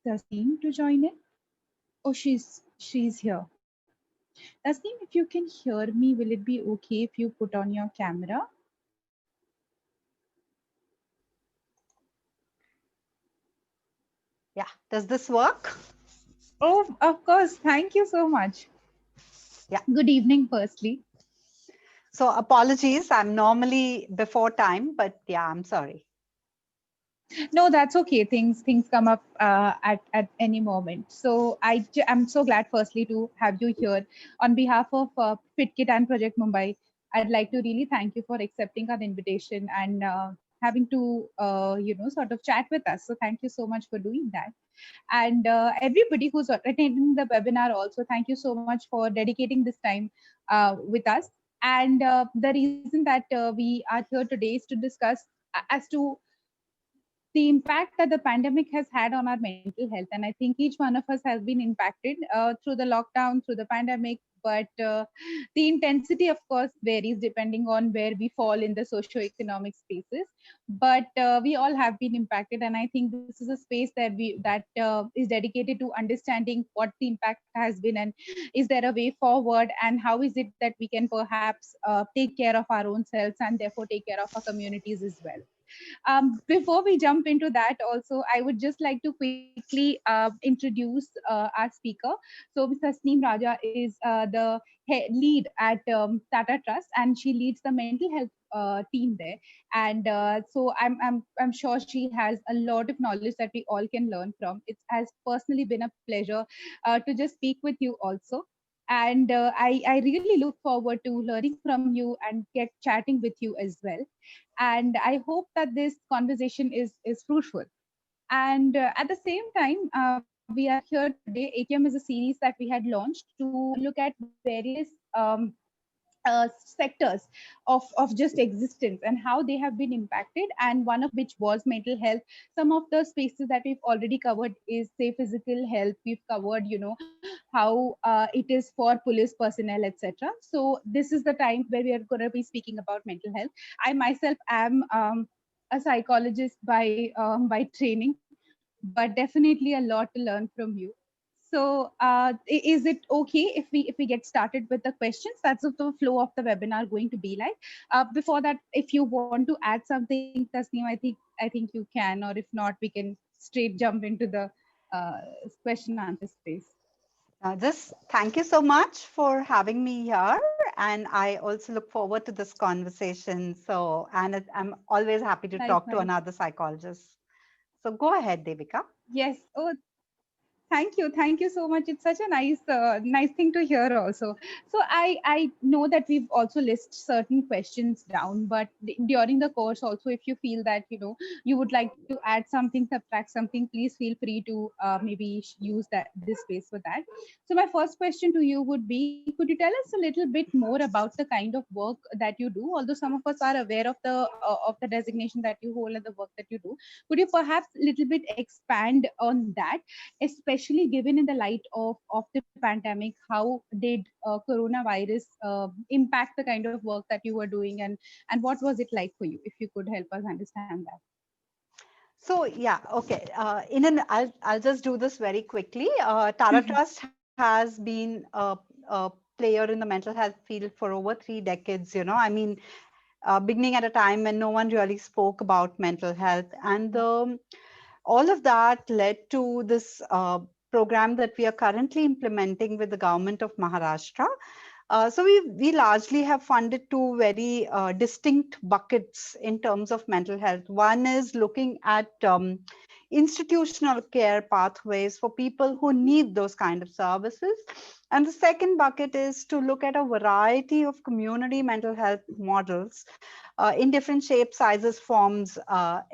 Tasneem to join in. Oh, she's here. Tasneem, if you can hear me, will it be okay if you put on your camera? Yeah, does this work? Oh, of course. Thank you so much. Yeah. Good evening, firstly. So apologies, I'm normally before time, but yeah, I'm sorry. No, that's okay. Things come up at any moment. So I'm so glad, firstly, to have you here on behalf of FitKit and Project Mumbai. I'd like to really thank you for accepting our invitation and having to sort of chat with us. So thank you so much for doing that. And everybody who's attending the webinar, also thank you so much for dedicating this time with us. And the reason that we are here today is to discuss as to the impact that the pandemic has had on our mental health. And I think each one of us has been impacted through the lockdown, through the pandemic. But the intensity, of course, varies depending on where we fall in the socio-economic spaces. But we all have been impacted, and I think this is a space that is dedicated to understanding what the impact has been, and is there a way forward, and how is it that we can perhaps take care of our own selves and therefore take care of our communities as well. Before we jump into that, also, I would just like to quickly introduce our speaker. So, Ms. Tasneem Raja is the lead at Tata Trust, and she leads the mental health team there. And so, I'm sure she has a lot of knowledge that we all can learn from. It has personally been a pleasure to just speak with you also. And I really look forward to learning from you and get chatting with you as well. And I hope that this conversation is fruitful. And at the same time, we are here today. ATM is a series that we had launched to look at various sectors of just existence and how they have been impacted, and one of which was mental health. Some of the spaces that we've already covered is, say, physical health. We've covered, how it is for police personnel, etc. So this is the time where we are going to be speaking about mental health. I myself am a psychologist by training, but definitely a lot to learn from you. So, is it okay if we get started with the questions? That's what the flow of the webinar going to be like. Before that, if you want to add something, Tasneem, I think you can, or if not, we can straight jump into the uh, question answer space. Just thank you so much for having me here. And I also look forward to this conversation. So, and I'm always happy to talk to Likewise. another psychologist. So go ahead, Devika. Yes. Oh, thank you so much. It's such a nice thing to hear also. So I know that we've also list certain questions down, but during the course also, if you feel that you would like to add something, subtract something, please feel free to maybe use that this space for that. So my first question to you would be: could you tell us a little bit more about the kind of work that you do? Although some of us are aware of the designation that you hold and the work that you do, could you perhaps a little bit expand on that, especially given in the light of the pandemic? How did coronavirus impact the kind of work that you were doing, and what was it like for you? If you could help us understand that. So yeah, okay. I'll just do this very quickly. Tara Mhm. Trust has been a player in the mental health field for over 3 decades. I mean, beginning at a time when no one really spoke about mental health, and all of that led to this program that we are currently implementing with the government of Maharashtra. So we largely have funded two very distinct buckets in terms of mental health. One is looking at institutional care pathways for people who need those kind of services. And the second bucket is to look at a variety of community mental health models in different shapes, sizes, forms,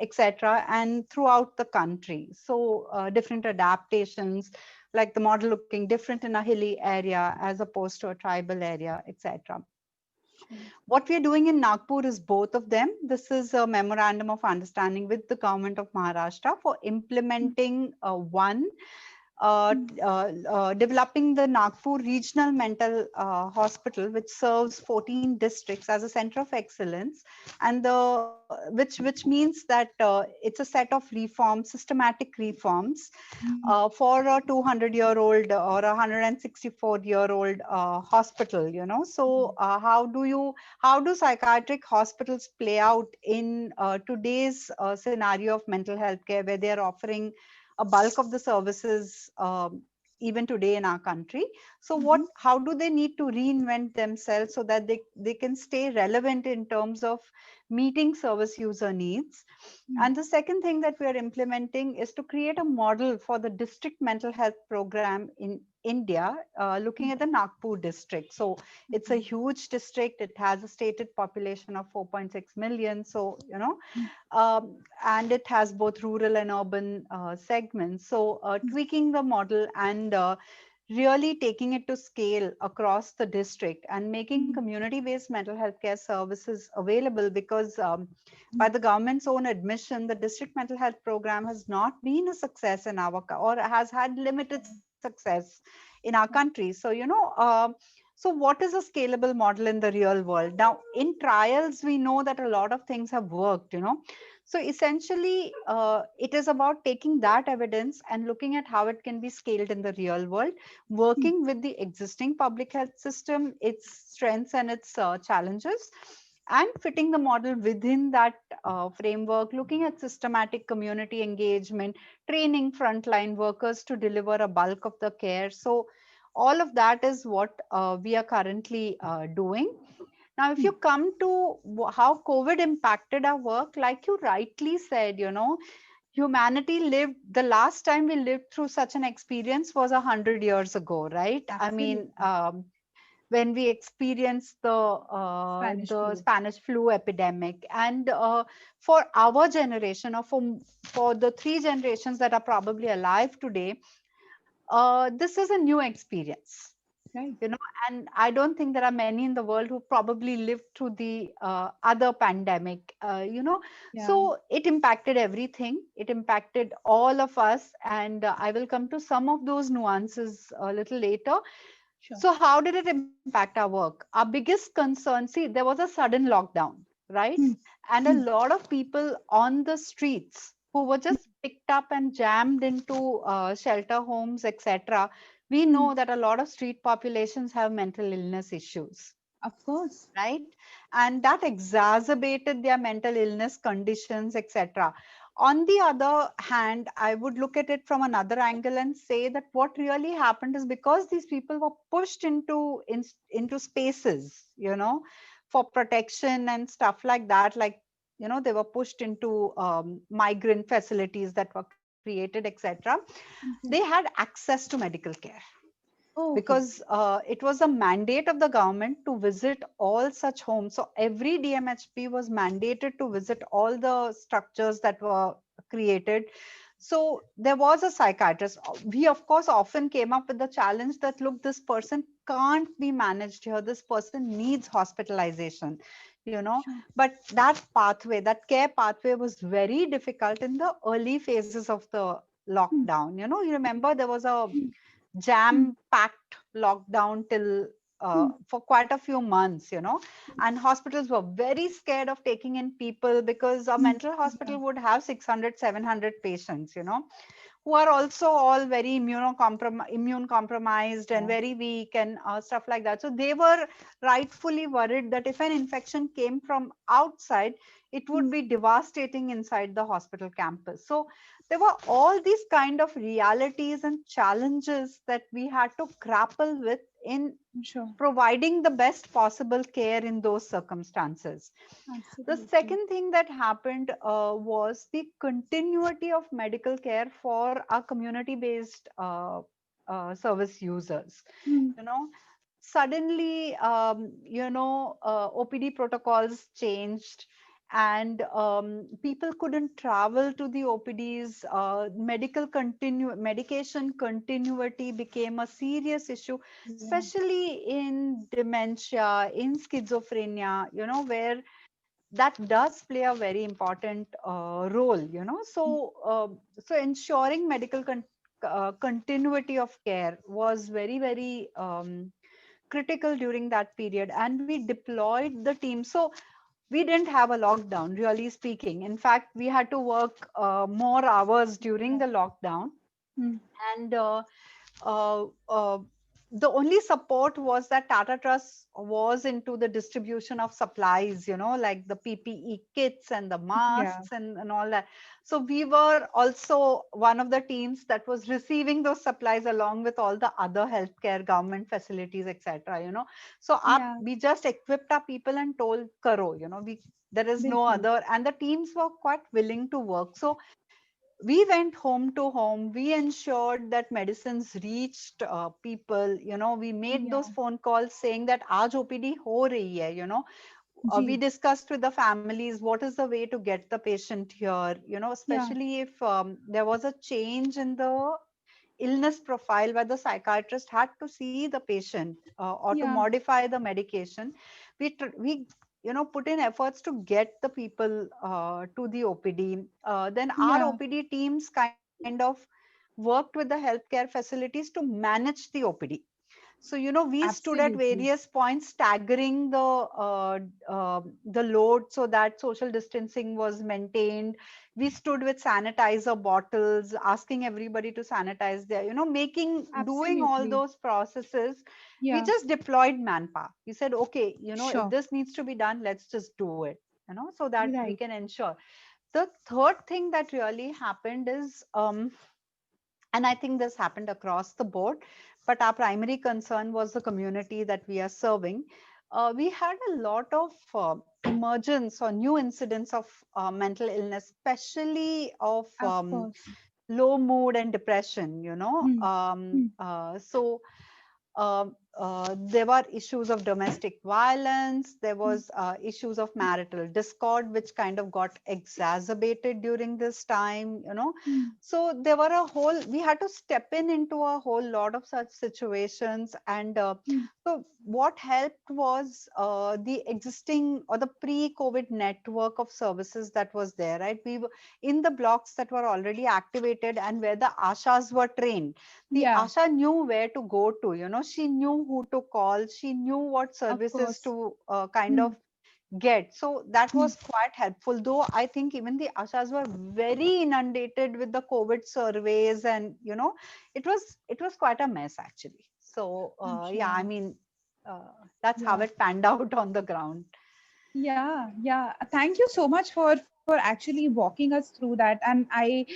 etc., and throughout the country. So different adaptations, like the model looking different in a hilly area as opposed to a tribal area, etc. Sure. What we are doing in Nagpur is both of them. This is a memorandum of understanding with the government of Maharashtra for implementing one developing the Nagpur Regional Mental Hospital, which serves 14 districts as a center of excellence, and which means that it's a set of reforms, systematic reforms for a 200-year-old or a 164-year-old hospital. So how do psychiatric hospitals play out in today's scenario of mental health care, where they are offering a bulk of the services even today in our country? So how do they need to reinvent themselves so that they can stay relevant in terms of meeting service user needs? And the second thing that we are implementing is to create a model for the district mental health program in India, looking at the Nagpur district. So it's a huge district. It has a stated population of 4.6 million. So, and it has both rural and urban segments. So tweaking the model and really taking it to scale across the district and making community-based mental health care services available, because by the government's own admission, the district mental health program has not been a success in or has had limited success in our country. So, so what is a scalable model in the real world? Now, in trials, we know that a lot of things have worked, So essentially, it is about taking that evidence and looking at how it can be scaled in the real world, working with the existing public health system, its strengths and its challenges, and fitting the model within that framework, looking at systematic community engagement, training frontline workers to deliver a bulk of the care. So all of that is what we are currently doing. Now, if you come to how COVID impacted our work, like you rightly said, humanity lived, the last time we lived through such an experience was 100 years ago, right? Absolutely. I mean, when we experienced the Spanish flu epidemic, and for our generation, or for the 3 generations that are probably alive today, this is a new experience. Right. And I don't think there are many in the world who probably lived through the other pandemic, So it impacted everything. It impacted all of us. And I will come to some of those nuances a little later. Sure. So how did it impact our work? Our biggest concern, see, there was a sudden lockdown, right? And a lot of people on the streets who were just picked up and jammed into shelter homes, etc. We know that a lot of street populations have mental illness issues. Of course. Right? And that exacerbated their mental illness conditions, etc. On the other hand, I would look at it from another angle and say that what really happened is, because these people were pushed into spaces, for protection and stuff like that, like, they were pushed into migrant facilities that were created, etc. They had access to medical care. Because it was a mandate of the government to visit all such homes. So every DMHP was mandated to visit all the structures that were created. So there was a psychiatrist. We, of course, often came up with the challenge that, look, this person can't be managed here. This person needs hospitalization, But that pathway, that care pathway was very difficult in the early phases of the lockdown. You remember there was a jam-packed lockdown till for quite a few months, and hospitals were very scared of taking in people, because a mental hospital would have 600, 700 patients, who are also all very immune compromised and very weak and stuff like that. So they were rightfully worried that if an infection came from outside, it would be devastating inside the hospital campus. So there were all these kind of realities and challenges that we had to grapple with in providing the best possible care in those circumstances. The second thing that happened was the continuity of medical care for our community-based service users. Suddenly, OPD protocols changed, and people couldn't travel to the OPDs. Medication continuity became a serious issue, especially in dementia, in schizophrenia, where that does play a very important role, so ensuring medical continuity of care was very, very critical during that period, and we deployed the team. So we didn't have a lockdown, really speaking. In fact, we had to work more hours during the lockdown. Hmm. And uh, uh, the only support was that Tata Trust was into the distribution of supplies, like the PPE kits and the Yeah. masks and all that. So we were also one of the teams that was receiving those supplies along with all the other healthcare government facilities, etc. So Yeah. we just equipped our people and told karo, there is no Bilkul. other, and the teams were quite willing to work. So we went home to home. We ensured that medicines reached people. We made those Yeah. phone calls saying that aaj OPD ho rahi hai. We Ji. discussed with the families what is the way to get the patient here. Yeah. Especially if there was a change in the illness profile where the psychiatrist had to see the patient or to Yeah. modify the medication. We put in efforts to get the people to the OPD. Then our Yeah. OPD teams kind of worked with the healthcare facilities to manage the OPD. So we stood at Absolutely. various points staggering the load so that social distancing was maintained. We stood with sanitizer bottles, asking everybody to sanitize their, making, doing all Absolutely. those processes. We Yeah. just deployed manpower. We said, okay, if Sure. this needs to be done, let's just do it, so that we Right. can ensure. The third thing that really happened is, and I think this happened across the board, but our primary concern was the community that we are serving. We had a lot of emergence or new incidents of mental illness, especially of Of course. low mood and depression. Hmm. Hmm. So there were issues of domestic violence. There Hmm. was issues of marital discord, which kind of got exacerbated during this time. Hmm. So there were we had to step in into a whole lot of such situations. And Hmm. so what helped was the existing or the pre-COVID network of services that was there, right? We were in the blocks that were already activated and where the ashas were trained. The Yeah. Asha knew where to go to. She knew who to call. She knew what Of services course. to kind Hmm. of get. So that Hmm. was quite helpful. Though I think even the Ashas were very inundated with the COVID surveys, and it was quite a mess actually. So I'm yeah, I sure. mean, that's how Yeah. it panned out on the ground. Yeah, yeah. Thank you so much for actually walking us through that. And I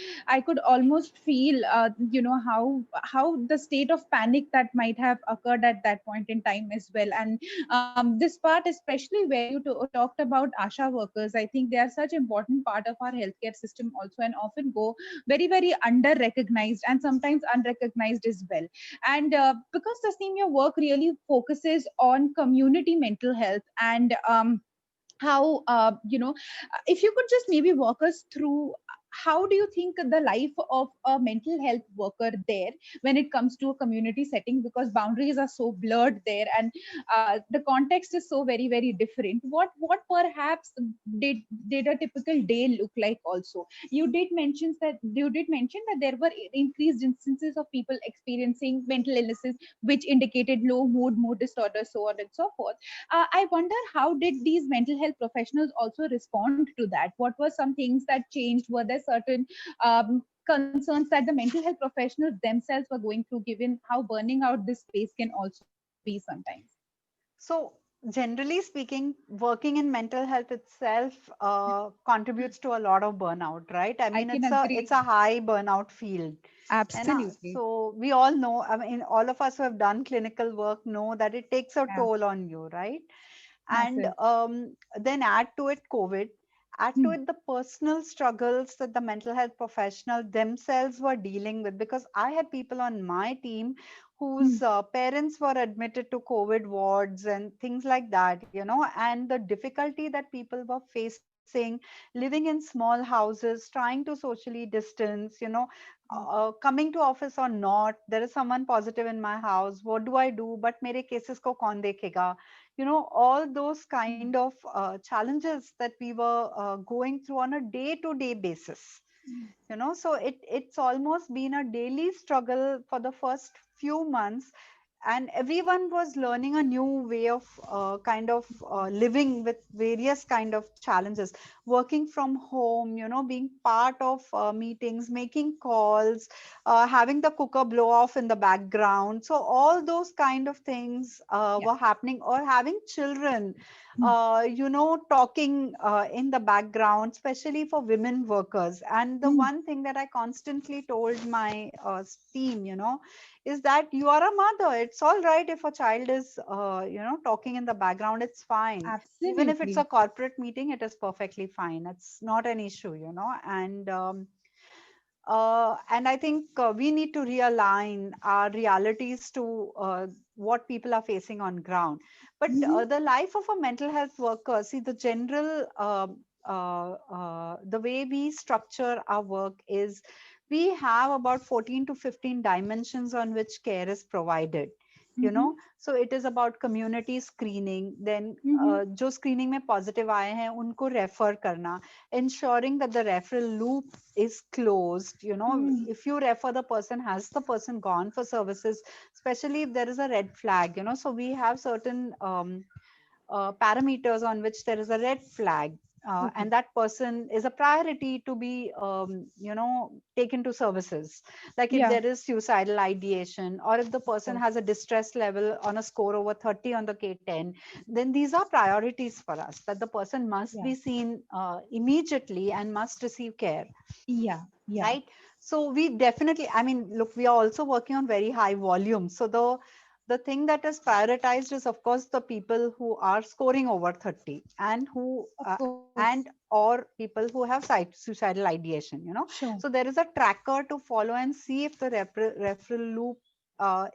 could almost feel how the state of panic that might have occurred at that point in time as well. And this part, especially where you talked about ASHA workers, I think they are such important part of our healthcare system also, and often go very under recognized and sometimes unrecognized as well. And because the senior work really focuses on community mental health and how if you could just maybe walk us through how do you think the life of a mental health worker there when it comes to a community setting, because boundaries are so blurred there, and the context is so very different. What perhaps did did a typical day look like? Also, you did mention that there were increased instances of people experiencing mental illnesses which indicated low mood disorders, so on and so forth. I wonder, how did these mental health professionals also respond to that? What were some things that changed? Were there certain concerns that the mental health professionals themselves were going through, given how burning out this space can also be sometimes? So, generally speaking, working in mental health itself contributes to a lot of burnout, right? I I mean, can it's agree. a high burnout field. And Absolutely. so we all know, I mean, all of us who have done clinical work know that it takes a Yeah. toll on you, right? And Massive. then add to it COVID, add to Hmm. it the personal struggles that the mental health professional themselves were dealing with. Because I had people on my team Hmm. whose parents were admitted to COVID wards and things like that, and the difficulty that people were facing living in small houses, trying to socially distance, Hmm. coming to office or not. There is someone positive in my house. What do I do? But mere cases ko kaun dekhega? All those kind Hmm. of challenges that we were going through on a day to day basis. So it's almost been a daily struggle for the first few months, and everyone was learning a new way of kind of living with various kind of challenges, working from home, being part of meetings, making calls, having the cooker blow off in the background. So all those kind of things Yeah. were happening, or having children talking in the background, especially for women workers. And the one thing that I constantly told my team, is that you are a mother. It's all right if a child is, talking in the background, it's fine. Even if it's a Absolutely. corporate meeting, it is perfectly fine. It's not an issue, and I think we need to realign our realities to what people are facing on ground. But Mhm. the life of a mental health worker, see, the way we structure our work is we have about 14 to 15 dimensions on which care is provided. Mhm. So it is about community screening, then Mhm. जो screening में positive आए हैं उनको refer करना, ensuring that the referral loop is closed. Mm. If you refer the person, has the person gone for services, especially if there is a red flag. So we have certain parameters on which there is a red flag, Okay. and that person is a priority to be taken to services. Like if Yeah. there is suicidal ideation, or if the Of person course. has a distress level on a score over 30 on the K10, then these are priorities for us, that the person must Yeah. be seen immediately and must receive care, Yeah. Yeah. right? So we definitely, I mean, look, we are also working on very high volume. So the thing that is prioritized is, of course, the people who are scoring over 30, and who Of course. and or people who have suicidal ideation. Sure. So there is a tracker to follow and see if the referral loop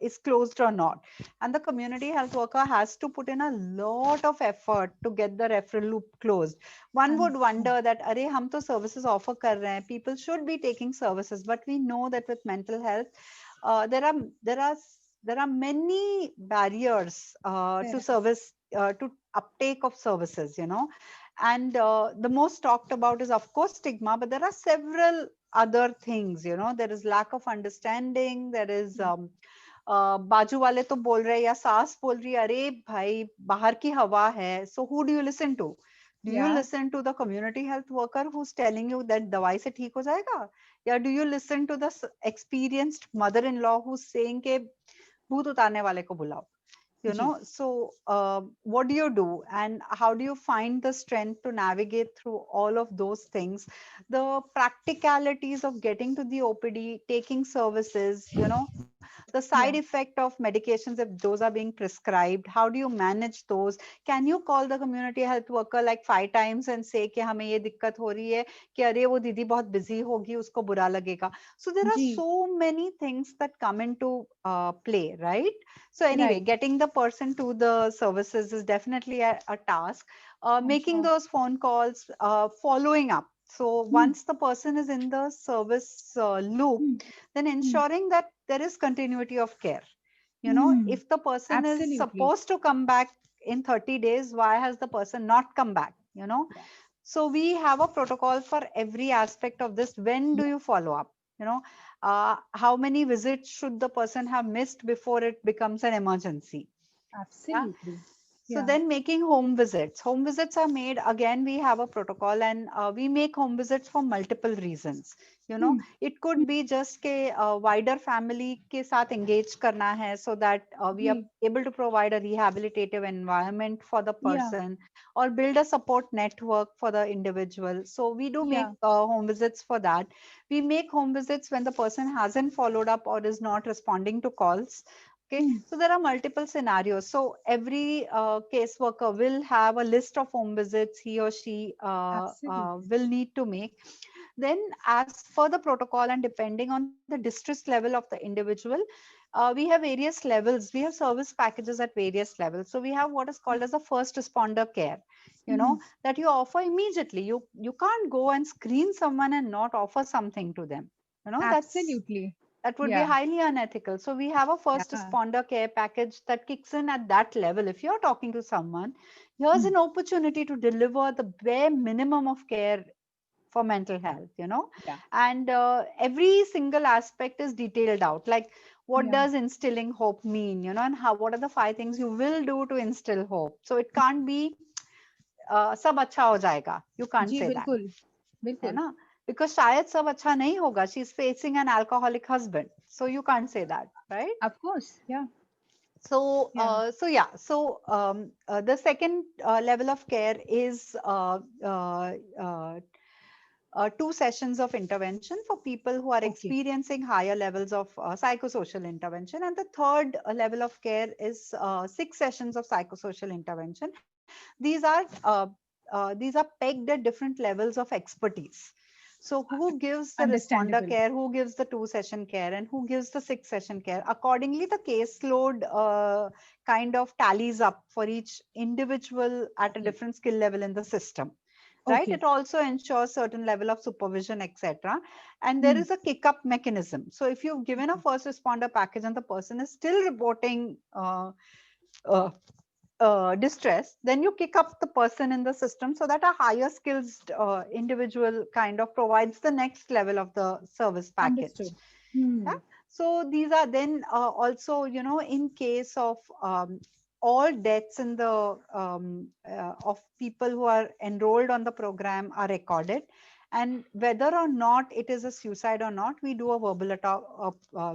is closed or not, and the community health worker has to put in a lot of effort to get the referral loop closed. One would Yeah. wonder that, अरे हम तो services offer कर रहे हैं, people should be taking services, but we know that with mental health, there are many barriers to Correct. service, to uptake of services, and the most talked about is, of course, stigma, but there are several other things. There is lack of understanding, there is Yeah. बाजू वाले तो बोल रहे हैं, या सास बोल रही है, अरे भाई बाहर की हवा है, so who do you listen to? Do you Yeah. listen to the community health worker who's telling you that दवाई से ठीक हो जाएगा, या do you listen to the experienced mother-in-law who's saying के भूत उतारने वाले को बुलाओ? Ji. So what do you do, and how do you find the strength to navigate through all of those things, the practicalities of getting to the OPD, taking services, the side Yeah. effect of medications if those are being prescribed, how do you manage those? Can you call the community health worker like 5 times and say कि हमें ये दिक्कत हो रही है, कि अरे वो दीदी बहुत busy होगी, उसको बुरा लगेगा? So there are Ji. so many things that come into play, right? So anyway, Right. getting the person to the services is definitely a task. I'm Making sure. those phone calls, following up. So Hmm. once the person is in the service loop, Hmm. then Hmm. ensuring that there is continuity of care. Hmm. If the person is Absolutely. supposed to come back in 30 days, why has the person not come back? Yeah. So we have a protocol for every aspect of this. When do Yeah. you follow up? How many visits should the person have missed before it becomes an emergency? Yeah. Absolutely. So Yeah. then making home visits. Home visits are made, again, we have a protocol, and we make home visits for multiple reasons. Hmm. It could be just के wider family के साथ engage करना है, so that we are Ji. able to provide a rehabilitative environment for the Yeah. person, or build a support network for the individual. So we do make Yeah. home visits for that. We make home visits when the person hasn't followed up or is not responding to calls. Okay, Hmm. so there are multiple scenarios. So every caseworker will have a list of home visits he or she Absolutely. will need to make. Then, as per the protocol and depending on the distress level of the individual, we have various levels. We have service packages at various levels. So we have what is called as a first responder care. Hmm. That you offer immediately. You can't go and screen someone and not offer something to them. Absolutely. That would be Yeah. highly unethical. So we have a first Yeah. responder care package that kicks in at that level. If you're talking to someone, here's Hmm. an opportunity to deliver the bare minimum of care for mental health, you know. Yeah. And every single aspect is detailed out, like what Yeah. does instilling hope mean, you know, and what are the 5 things you will do to instill hope. So it can't be sab acha ho jayega. You can't ji say that, बिल्कुल है बिल्कुल. ना? Because shayad sab acha nahi hoga. She's facing an alcoholic husband, so you can't say that, right? Of course. Yeah. So, Yeah. yeah. So, the second level of care is 2 sessions of intervention for people who are Okay. experiencing higher levels of psychosocial intervention, and the third level of care is 6 sessions of psychosocial intervention. These are pegged at different levels of expertise. So who gives the responder Understandable. care, who gives the 2 session care, and who gives the 6 session care? Accordingly, the caseload kind of tallies up for each individual at a Okay. different skill level in the system. Right? Okay. It also ensures certain level of supervision, etc. And there Hmm. is a kick-up mechanism. So if you've given a Okay. first responder package and the person is still reporting uh, distress, then you kick up the person in the system so that a higher skills individual kind of provides the next level of the service package. Understood. Hmm. Yeah. So these are then also, you know, in case of all deaths in the of people who are enrolled on the program are recorded, and whether or not it is a suicide or not, we do a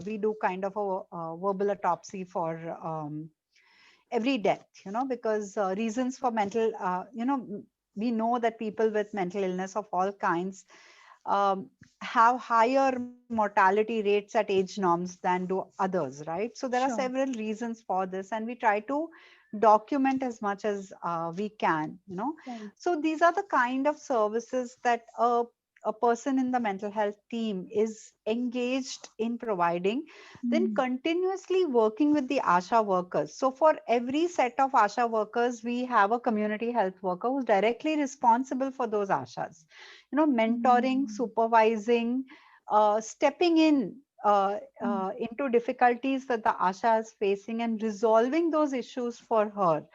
we do kind of a verbal autopsy for every death, you know, because reasons for mental, we know that people with mental illness of all kinds um, have higher mortality rates at age norms than do others, right? So there are Sure. several reasons for this, and we try to document as much as we can, you know. Right. So these are the kind of services that a person in the mental health team is engaged in providing, then Hmm. continuously working with the ASHA workers. So for every set of ASHA workers, we have a community health worker who's directly responsible for those ASHAs. You know, mentoring, Hmm. supervising, stepping in Hmm. into difficulties that the ASHA is facing and resolving those issues for her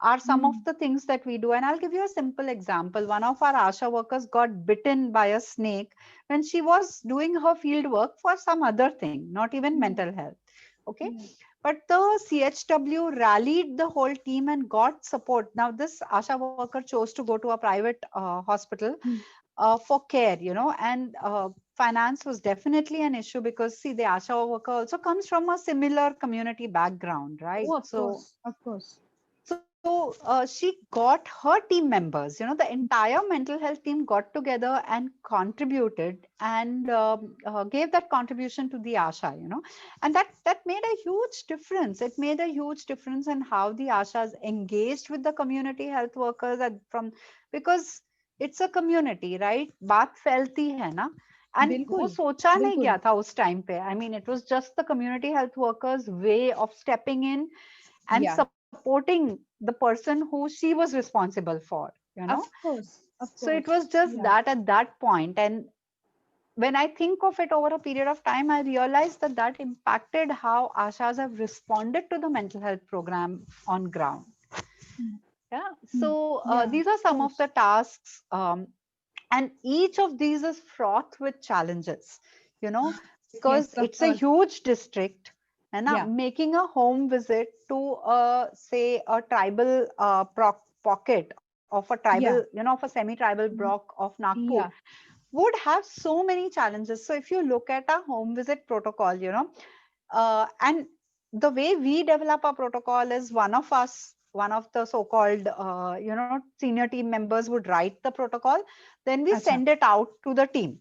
are some of Hmm. the things that we do. And I'll give you a simple example. One of our ASHA workers got bitten by a snake when she was doing her field work for some other thing, not even Yeah. mental health. Okay. Yeah. But the CHW rallied the whole team and got support. Now, this ASHA worker chose to go to a private hospital Hmm. for care, you know, and finance was definitely an issue because, see, the ASHA worker also comes from a similar community background, right? Oh, of course. Of course. So she got her team members, you know, the entire mental health team got together and contributed and gave that contribution to the ASHA, you know, and that made a huge difference. It made a huge difference in how the ASHAs engaged with the community health workers because it's a community, right? बात फैलती है ना, and वो बिल्कुल. सोचा नहीं बिल्कुल. गया था उस time पे. I mean, it was just the community health workers' way of stepping in and Yeah. supporting the person who she was responsible for, you know. Of course. Of So it course. was just Yeah. that at that point. And when I think of it over a period of time, I realized that that impacted how ashas have responded to the mental health program on ground. Hmm. Yeah. Hmm. So Yeah. these are Of some of the course. tasks, and each of these is fraught with challenges, you know, because Yes, of it's a course. huge district. And Yeah. making a home visit to, say, a tribal pocket of a tribal, Yeah. you know, of a semi-tribal block of Nagpur Yeah. would have so many challenges. So if you look at a home visit protocol, you know, and the way we develop our protocol is one of the so-called, senior team members would write the protocol. Then we अच्छा. send it out to the team.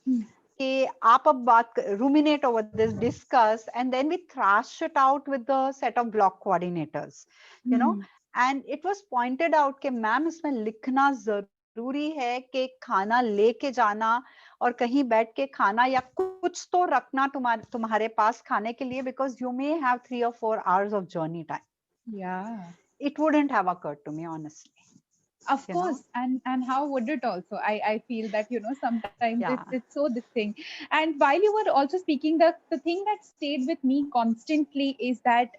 Hmm. कि आप अब ruminate over this, discuss, and then we thrash it out with the set of block coordinators, you know. Hmm. And it was pointed out कि ma'am इसमें लिखना जरूरी है कि खाना लेके जाना और कहीं बैठ के खाना या कुछ तो रखना तुम्हारे पास खाने के लिए, because you may have 3 or 4 hours of journey time. Yeah. It wouldn't have occurred to me, honestly, Of you know. course, and how would it also? I feel that sometimes Yeah. it's so this thing. And while you were also speaking, the thing that stayed with me constantly is that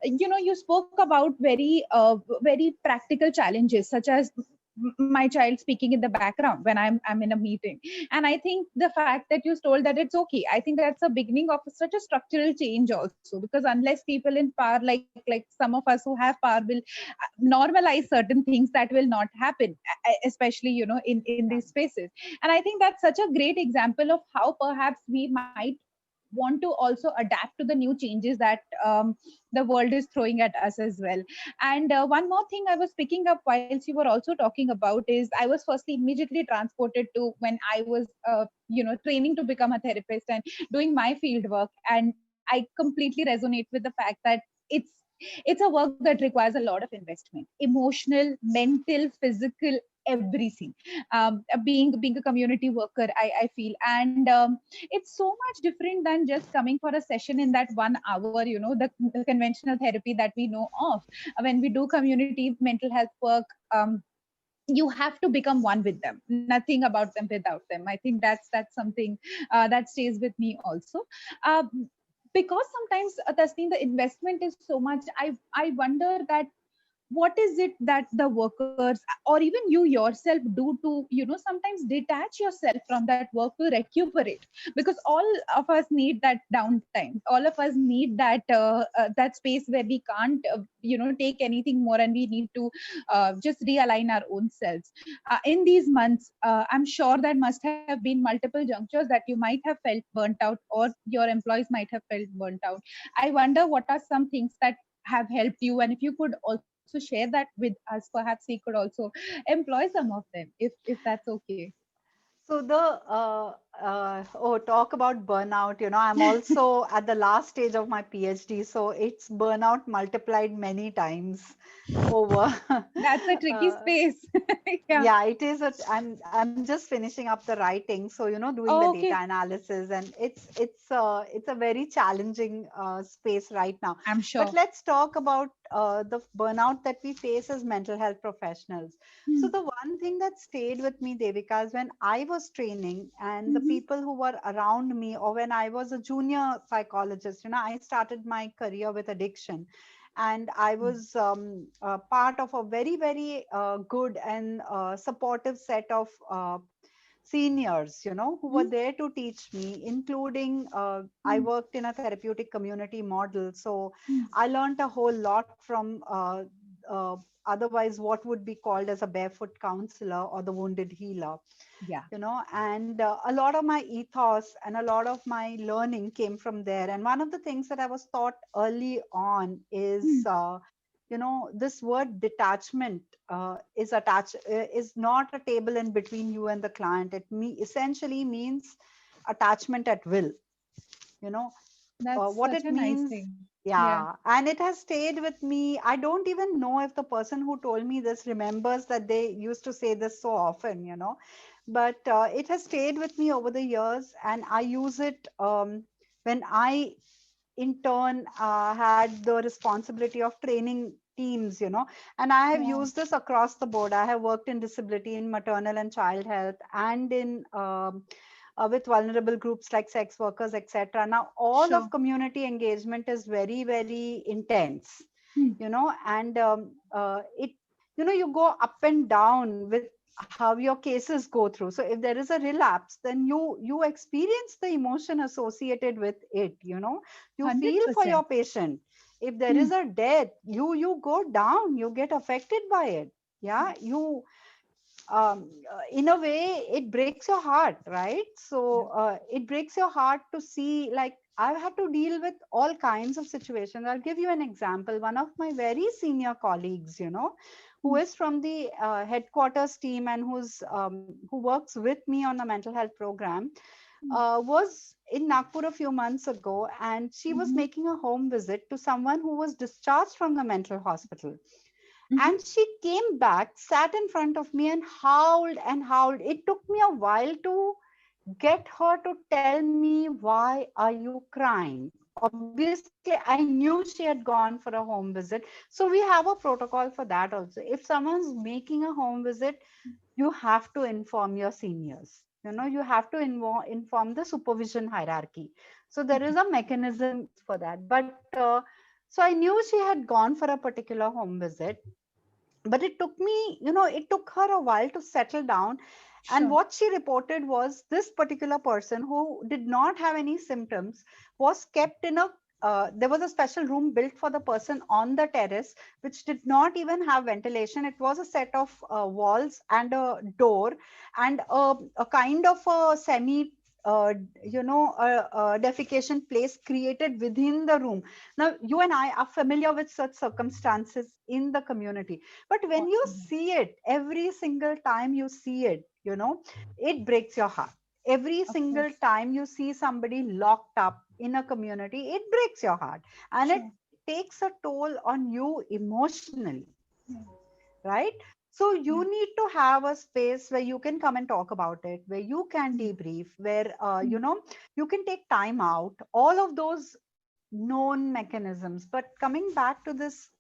you spoke about very very practical challenges such as my child speaking in the background when I'm in a meeting. And I think the fact that you told that it's okay, I think that's a beginning of such a structural change also, because unless people in power, like some of us who have power, will normalize certain things, that will not happen, especially in Yeah. these spaces. And I think that's such a great example of how perhaps we might want to also adapt to the new changes that the world is throwing at us as well. And one more thing I was picking up whilst you were also talking about is, I was firstly immediately transported to when I was training to become a therapist and doing my field work. And I completely resonate with the fact that it's it's a work that requires a lot of investment, emotional, mental, physical, everything. Being a community worker, I feel. And it's so much different than just coming for a session in that 1 hour, the conventional therapy that we know of. When we do community mental health work, you have to become one with them, nothing about them without them. I think that's something that stays with me also. uh, because sometimes, Tasneem, the investment is so much. I wonder that what is it that the workers or even you yourself do to sometimes detach yourself from that work to recuperate, because all of us need that downtime, all of us need that space where we can't take anything more, and we need to just realign our own selves. In these months, I'm sure there must have been multiple junctures that you might have felt burnt out, or your employees might have felt burnt out. I wonder what are some things that have helped you, and if you could also share that with us, perhaps we could also employ some of them, if that's okay. So talk about burnout. I'm also at the last stage of my PhD, so it's burnout multiplied many times over. That's a tricky uh, space. Yeah. yeah, it is. I'm just finishing up the writing, so doing the Oh, data okay. analysis, and it's a very challenging space right now. I'm But sure. let's talk about the burnout that we face as mental health professionals. So Hmm. the one thing that stayed with me, Devika, is when I was training and the Mhm. people who were around me, or when I was a junior psychologist. I started my career with addiction, and I was part of a very, very good and supportive set of seniors, who were Mhm. there to teach me, including I Mhm. worked in a therapeutic community model. So Mhm. I learned a whole lot from otherwise what would be called as a barefoot counselor or the wounded healer. Yeah. And a lot of my ethos and a lot of my learning came from there. And one of the things that I was taught early on is Mhm. this word detachment is not a table in between you and the client. Essentially means attachment at will. you know That's what such it a nice means. thing. Yeah. Yeah, and it has stayed with me. I don't even know if the person who told me this remembers that they used to say this so often, but it has stayed with me over the years, and I use it when I in turn had the responsibility of training teams, and I have Yeah. used this across the board. I have worked in disability, in maternal and child health, and in with vulnerable groups like sex workers, etc. Now all of Sure. community engagement is very, very intense, Hmm. and it you go up and down with how your cases go through. So if there is a relapse, then you experience the emotion associated with it. You feel for your 100%. patient. If there Hmm. is a death, you go down, you get affected by it. Yeah, you in a way it breaks your heart, right? So it breaks your heart to see, like, I've had to deal with all kinds of situations. I'll give you an example. One of my very senior colleagues, who Hmm. is from the headquarters team and who works with me on the mental health program, Hmm. was in Nagpur a few months ago, and she was Mhm. making a home visit to someone who was discharged from the mental hospital. Mhm. And she came back, sat in front of me, and howled and howled. It took me a while to get her to tell me, why are you crying? Obviously, I knew she had gone for a home visit. So we have a protocol for that also. If someone's making a home visit, you have to inform your seniors. You have to inform the supervision hierarchy. So there is a mechanism for that. But so I knew she had gone for a particular home visit, But it took me, it took her a while to settle down. And Sure. what she reported was this particular person who did not have any symptoms was kept in a there was a special room built for the person on the terrace, which did not even have ventilation. It was a set of walls and a door and a kind of a semi defecation place created within the room. Now you and I are familiar with such circumstances in the community, but when you Possible. see it, every single time you see it, it breaks your heart. Every Of single course. time you see somebody locked up in a community, it breaks your heart, and it Sure. takes a toll on you emotionally, Yeah. right? So you Yeah. need to have a space where you can come and talk about it, where you can Mm, debrief, where mm, you can take time out, all of those known mechanisms. But coming back to this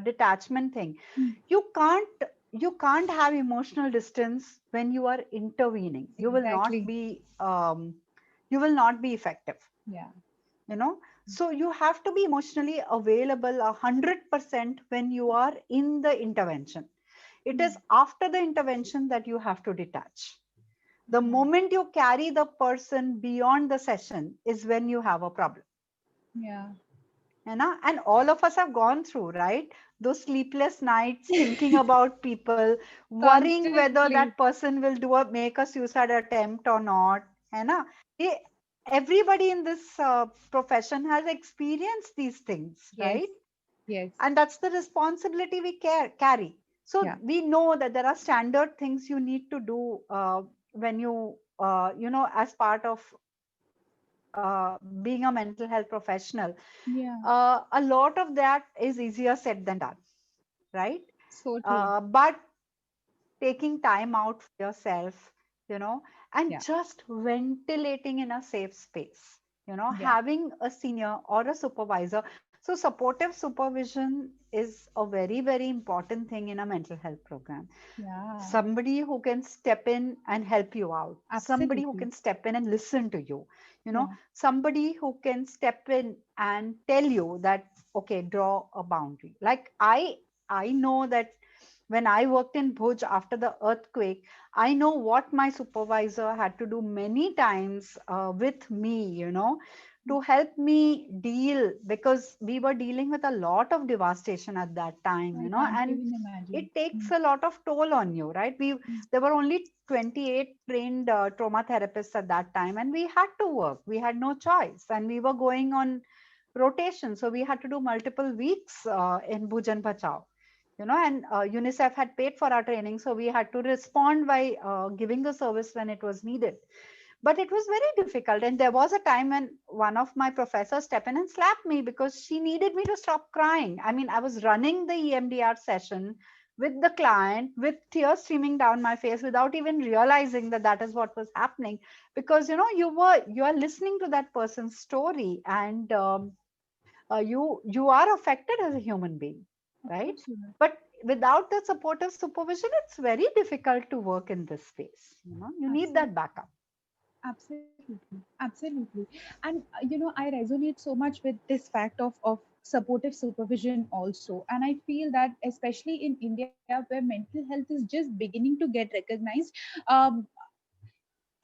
detachment thing, mm. you can't you can't have emotional distance when you are intervening. Exactly. You will not be effective, Yeah. you know so you have to be emotionally available 100% when you are in the intervention. It Yeah. is after the intervention that you have to detach. The Yeah. moment you carry the person beyond the session is when you have a problem. Yeah. And all of us have gone through, right? Those sleepless nights thinking about people, worrying whether Constantly. that person will make a suicide attempt or not. है ना? Eh, Everybody in this profession has experienced these things, Yes. right? Yes. And that's the responsibility we carry. So Yeah. we know that there are standard things you need to do when as part of being a mental health professional. Yeah. A lot of that is easier said than done, right? So true. But taking time out for yourself, you know, and Yeah. just ventilating in a safe space, Yeah. having a senior or a supervisor. So, supportive supervision is a very, very important thing in a mental health program. Yeah. Somebody who can step in and help you out, somebody who Absolutely. can step in and listen to you, Yeah. somebody who can step in and tell you that, okay, draw a boundary. Like I know that when I worked in Bhuj after the earthquake, I know what my supervisor had to do many times with me, to help me deal, because we were dealing with a lot of devastation at that time, I can't and even imagine. it takes Mm, a lot of toll on you, right? mm. There were only 28 trained trauma therapists at that time, and we had to work. We had no choice, and we were going on rotation, so we had to do multiple weeks in Bhuj and Bachao, and UNICEF had paid for our training, so we had to respond by giving the service when it was needed. But it was very difficult, and there was a time when one of my professors stepped in and slapped me because she needed me to stop crying. I mean, I was running the EMDR session with the client with tears streaming down my face without even realizing that that is what was happening, because you are listening to that person's story, and you are affected as a human being, Of right? course you are. But without the supportive supervision, it's very difficult to work in this space. You need that Absolutely. backup. Absolutely. Absolutely. And I resonate so much with this fact of supportive supervision also. And I feel that especially in India, where mental health is just beginning to get recognized, um,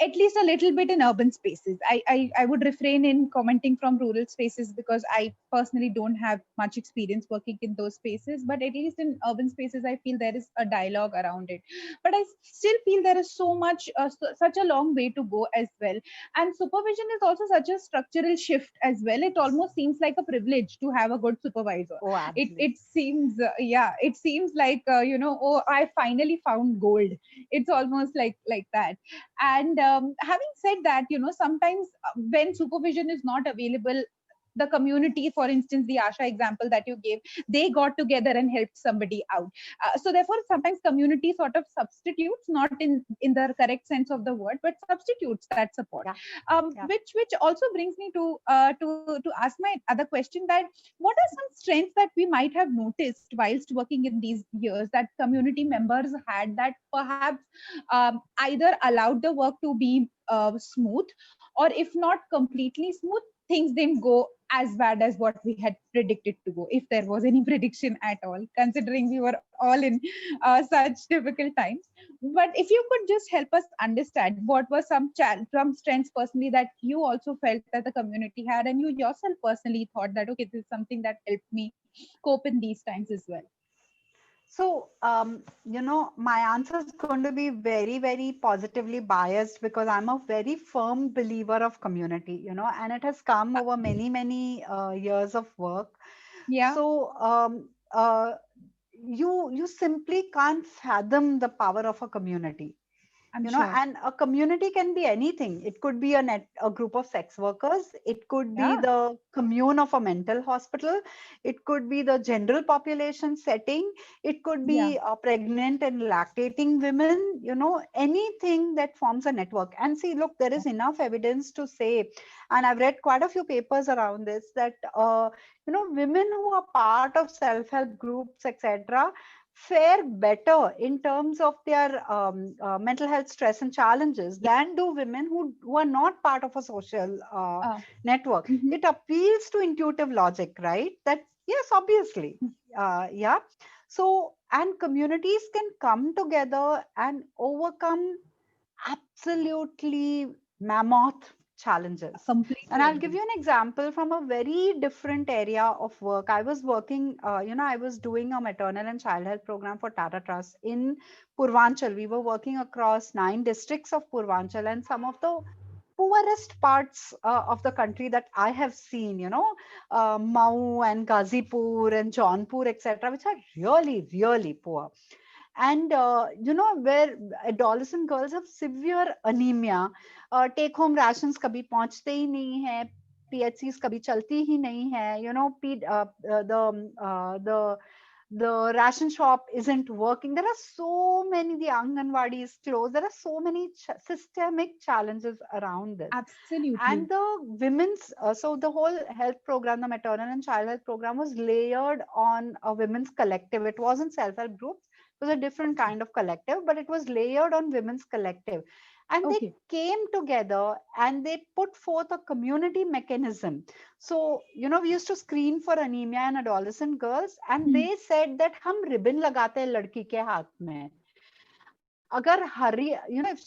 at least a little bit in urban spaces. I would refrain in commenting from rural spaces because I personally don't have much experience working in those spaces. But at least in urban spaces, I feel there is a dialogue around it. But I still feel there is so much, such a long way to go as well. And supervision is also such a structural shift as well. It almost seems like a privilege to have a good supervisor. Oh, It absolutely. seems, yeah, it seems like, oh, I finally found gold. It's almost like that. And having said that, sometimes when supervision is not available, the community, for instance, the Asha example that you gave, they got together and helped somebody out. So therefore, sometimes community sort of substitutes, not in the correct sense of the word, but substitutes that support. Yeah, yeah. Which also brings me to ask my other question, that what are some strengths that we might have noticed whilst working in these years that community members had, that perhaps either allowed the work to be smooth, or if not completely smooth, things didn't go as bad as what we had predicted to go, if there was any prediction at all, considering we were all in such difficult times. But if you could just help us understand what were some strengths personally that you also felt that the community had, and you yourself personally thought that, okay, this is something that helped me cope in these times as well. So, my answer is going to be very, very positively biased because I'm a very firm believer of community, and it has come over many, many years of work. Yeah, So, you simply can't fathom the power of a community. I'm sure. And a community can be anything. It could be a group of sex workers, it could be Yeah, the commune of a mental hospital, it could be the general population setting, it could yeah, be pregnant and lactating women, anything that forms a network. And see, look, there is enough evidence to say, and I've read quite a few papers around this, that women who are part of self-help groups, etc., fare better in terms of their mental health stress and challenges yeah. than do women who are not part of a social Uh, network. mhm. It appeals to intuitive logic, right? That, yes, obviously. Yeah. So, and communities can come together and overcome absolutely mammoth challenges. And Completely I'll give agree. you an example from a very different area of work. I was working, I was doing a maternal and child health program for Tata Trust in Purvanchal. We were working across 9 districts of Purvanchal and some of the poorest parts of the country that I have seen, Mau and Ghazipur and Jaunpur, etc., which are really, really poor. And where adolescent girls have severe anemia, take home rations kabhi pahunchte hi nahi hai, PHCs kabhi chalti hi nahi hai, the ration shop isn't working. There are so many, the Anganwadi is closed, there are so many systemic challenges around this. Absolutely. And the women's so the whole health program, the maternal and child health program, was layered on a women's collective. It wasn't self-help groups, it was a different kind of collective, but it was layered on women's collective. And they Okay. came together and they put forth a community mechanism. So, we used to screen for anemia in adolescent girls, and Hmm. they said that hum ribbon lagate hain ladki ke haath mein. Agar hari, if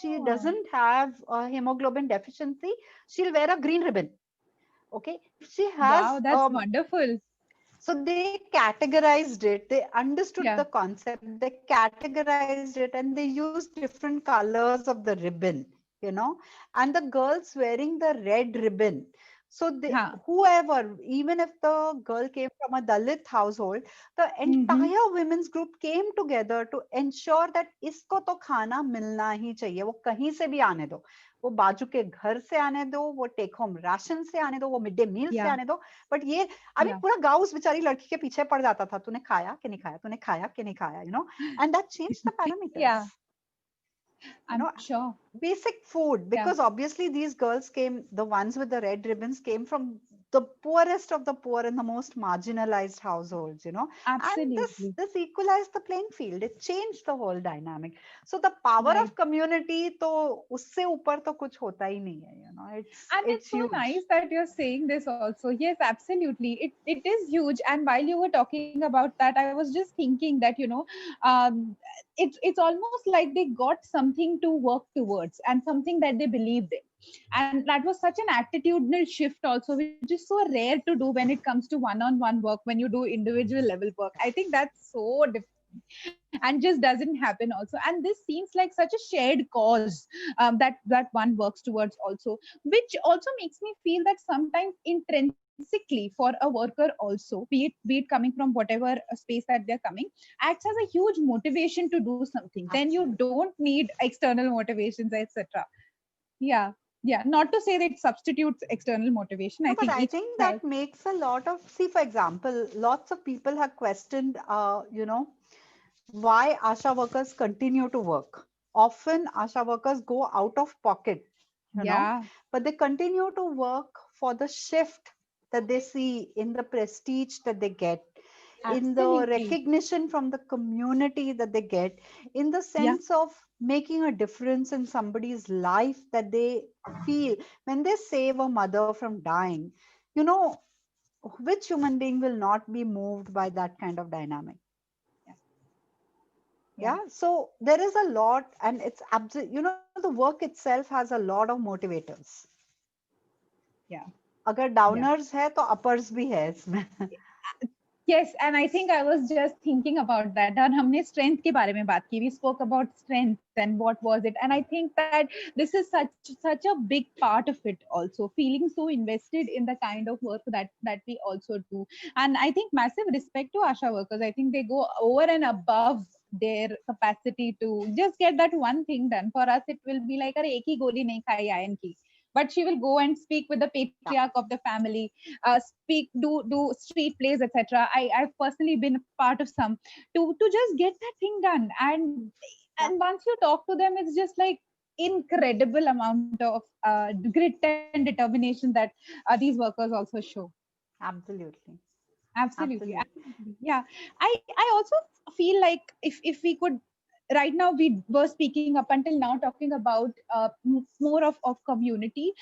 she Oh, doesn't have a hemoglobin deficiency, she'll wear a green ribbon. Okay. If she wow, has that's wonderful. so they categorized it, they understood the Yeah. concept, they categorized it, and they used different colors of the ribbon, and the girls wearing the red ribbon. So Huh. whoever, even if the girl came from a Dalit household, the Mm-hmm. entire women's group came together to ensure that isko to khana milna hi chahiye, wo kahin se bhi aane do, वो बाजू के घर से आने दो, वो take home ration से आने दो, वो मिड डे मील से Yeah. आने दो, बट ये अभी Yeah. पूरा गांव उस बेचारी लड़की के पीछे पड़ जाता था, तूने खाया कि नहीं खाया, तूने खाया कि नहीं खाया, and that change the Yeah. Parameters, you I'm know sure. basic food, Yeah. because obviously these girls came, the ones with the red ribbons came from the poorest of the poor and the most marginalized households, and this Absolutely. this equalized the playing field, it changed the whole dynamic. So the power Right. of community, to usse upar to kuch hota hi nahi hai, And it's it's so huge. nice that you're saying this also. Yes, absolutely. It is huge. And while you were talking about that, I was just thinking that, it's almost like they got something to work towards and something that they believed in. And that was such an attitudinal shift also, which is so rare to do when it comes to one-on-one work, when you do individual level work. I think that's so different and just doesn't happen also. And this seems like such a shared cause, that one works towards also, which also makes me feel that sometimes intrinsically for a worker also, be it coming from whatever space that they're coming, acts as a huge motivation to do something. Then you Absolutely. don't need external motivations, etc. Yeah. Yeah, not to say that it substitutes external motivation. I No, but think I each think has. that makes a lot of, see, for example, lots of people have questioned, why ASHA workers continue to work. Often ASHA workers go out of pocket, you know, Yeah, but they continue to work for the shift that they see, in the prestige that they get, in the absolutely. recognition from the community that they get, in the Yeah. sense of making a difference in somebody's life that they feel when they save a mother from dying, you know, which human being will not be moved by that kind of dynamic? Yeah. Yeah. Yeah, so there is a lot, and it's absolute, you know, the work itself has a lot of motivators. Yeah. अगर Yeah. Downers है तो uppers भी है इसमें. Yes, and I think I was just thinking about that. And हमने strength के बारे में बात की. We spoke about strength and what was it. And I think that this is such a big part of it also. Feeling so invested in the kind of work that we also do. And I think massive respect to ASHA workers. I think they go over and above their capacity to just get that one thing done. For us, it will be like अरे एक ही गोली नहीं खाई iron की. But she will go and speak with the Yeah. patriarch of the family, speak, do street plays, etc. I've personally been a part of some to just get that thing done. Yeah, And once you talk to them, it's just like incredible amount of grit and determination that these workers also show. absolutely. Absolutely, Absolutely. absolutely. Yeah, I also feel like if we could, right now we were speaking up until now talking about more of community,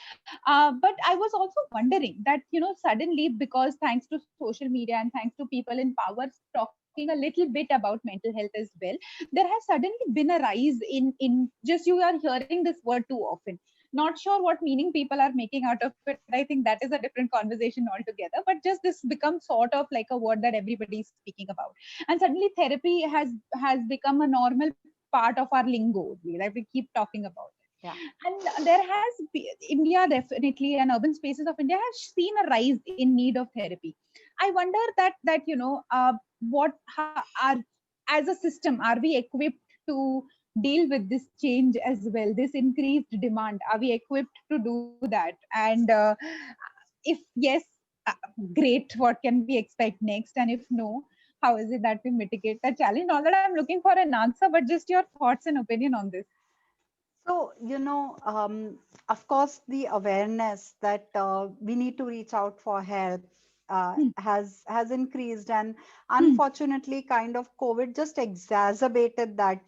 but I was also wondering that, you know, suddenly, because thanks to social media and thanks to people in power talking a little bit about mental health as well, there has suddenly been a rise in just, you are hearing this word too often. Not sure what meaning people are making out of it. I think that is a different conversation altogether, but just this becomes sort of like a word that everybody is speaking about. And suddenly therapy has become a normal part of our lingo, like we keep talking about it. Yeah. And there has India, definitely, and urban spaces of India have seen a rise in need of therapy. I wonder that you know, what are, as a system, are we equipped to deal with this change as well, this increased demand? Are we equipped to do that? And if yes, uh, great, what can we expect next? And if no, how is it that we mitigate that challenge? Not that I'm looking for an answer, but just your thoughts and opinion on this. So, of course, the awareness that we need to reach out for help Hmm. has increased, and Hmm. unfortunately, kind of COVID just exacerbated that